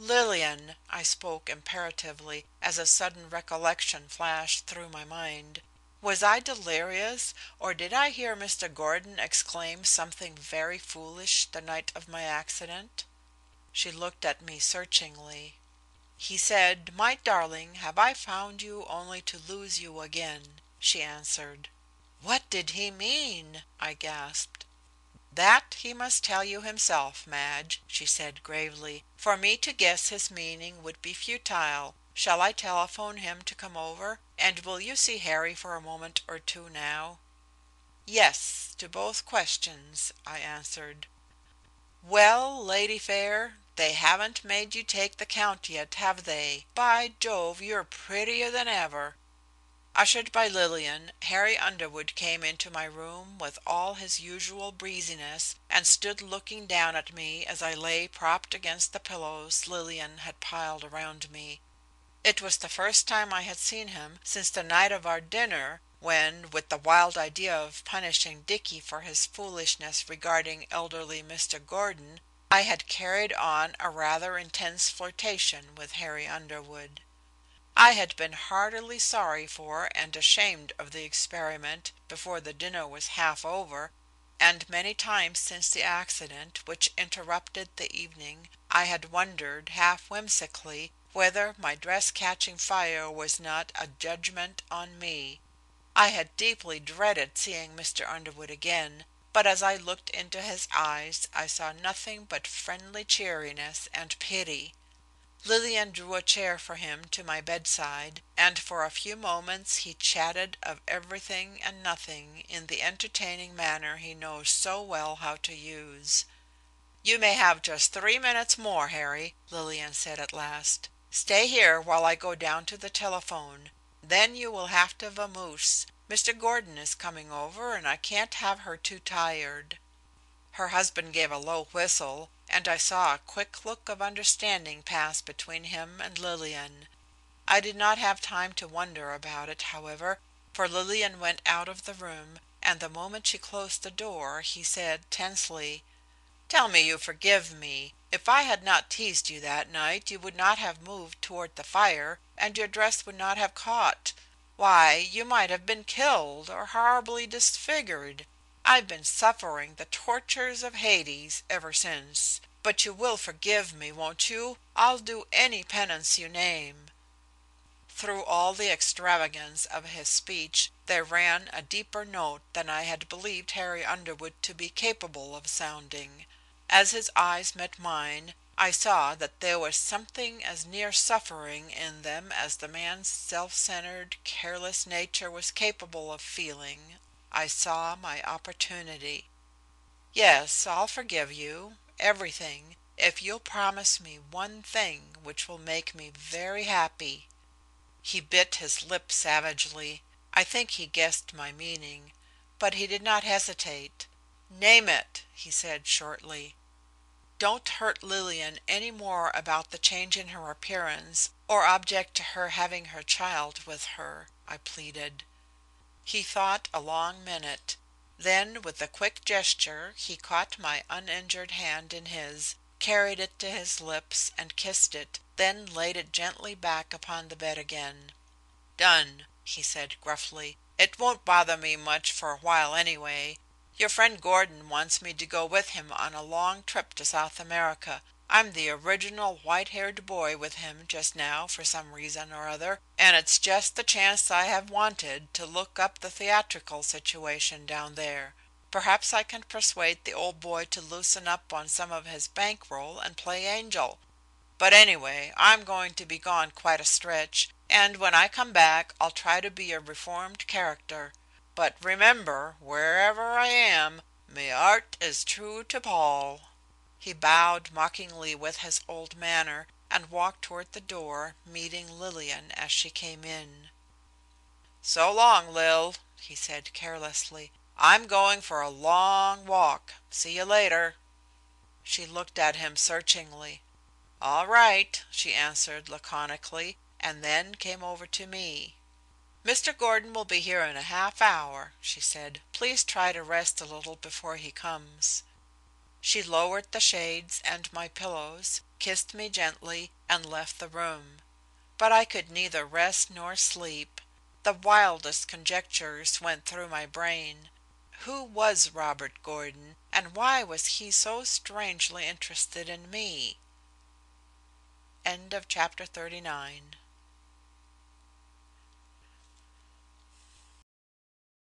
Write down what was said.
"Lillian," I spoke imperatively, as a sudden recollection flashed through my mind. "Was I delirious, or did I hear Mr. Gordon exclaim something very foolish the night of my accident?" She looked at me searchingly. "He said, 'My darling, have I found you only to lose you again?'" she answered. "What did he mean?" I gasped. "That he must tell you himself, Madge," she said gravely. "For me to guess his meaning would be futile. Shall I telephone him to come over, and will you see Harry for a moment or two now?" "Yes, to both questions," I answered. "Well, Lady Fair, they haven't made you take the count yet, have they? By Jove, you're prettier than ever." Ushered by Lillian, Harry Underwood came into my room with all his usual breeziness and stood looking down at me as I lay propped against the pillows Lillian had piled around me. It was the first time I had seen him since the night of our dinner, when, with the wild idea of punishing Dicky for his foolishness regarding elderly Mr. Gordon, I had carried on a rather intense flirtation with Harry Underwood. I had been heartily sorry for and ashamed of the experiment before the dinner was half over, and many times since the accident which interrupted the evening I had wondered, half whimsically, whether my dress catching fire was not a judgment on me. I had deeply dreaded seeing Mr. Underwood again, but as I looked into his eyes I saw nothing but friendly cheeriness and pity. Lillian drew a chair for him to my bedside, and for a few moments he chatted of everything and nothing in the entertaining manner he knows so well how to use. "You may have just 3 minutes more, Harry," Lillian said at last. "Stay here while I go down to the telephone. Then you will have to vamoose. Mr. Gordon is coming over and I can't have her too tired." Her husband gave a low whistle, and I saw a quick look of understanding pass between him and Lillian. I did not have time to wonder about it, however, for Lillian went out of the room, and the moment she closed the door he said tensely: "Tell me you forgive me. If I had not teased you that night you would not have moved toward the fire, and your dress would not have caught. Why, you might have been killed or horribly disfigured. I've been suffering the tortures of Hades ever since. But you will forgive me, won't you? I'll do any penance you name." Through all the extravagance of his speech there ran a deeper note than I had believed Harry Underwood to be capable of sounding. As his eyes met mine, I saw that there was something as near suffering in them as the man's self-centered, careless nature was capable of feeling. I saw my opportunity. "Yes, I'll forgive you everything if you'll promise me one thing which will make me very happy." He bit his lip savagely. I think he guessed my meaning. But he did not hesitate. "Name it," he said shortly. "Don't hurt Lillian any more about the change in her appearance, or object to her having her child with her," I pleaded. He thought a long minute. Then with a quick gesture he caught my uninjured hand in his, carried it to his lips and kissed it, then laid it gently back upon the bed again. "Done," he said gruffly. "It won't bother me much for a while anyway. Your friend Gordon wants me to go with him on a long trip to South America. I'm the original white-haired boy with him just now for some reason or other, and it's just the chance I have wanted to look up the theatrical situation down there. Perhaps I can persuade the old boy to loosen up on some of his bankroll and play angel. But anyway, I'm going to be gone quite a stretch, and when I come back I'll try to be a reformed character. But remember, wherever I am, me 'art is true to Paul." He bowed mockingly with his old manner, and walked toward the door, meeting Lillian as she came in. "So long, Lil," he said carelessly. "I'm going for a long walk. See you later." She looked at him searchingly. "All right," she answered laconically, and then came over to me. "Mr. Gordon will be here in a half hour," she said. "Please try to rest a little before he comes." She lowered the shades and my pillows, kissed me gently, and left the room. But I could neither rest nor sleep. The wildest conjectures went through my brain. Who was Robert Gordon, and why was he so strangely interested in me? Chapter 39.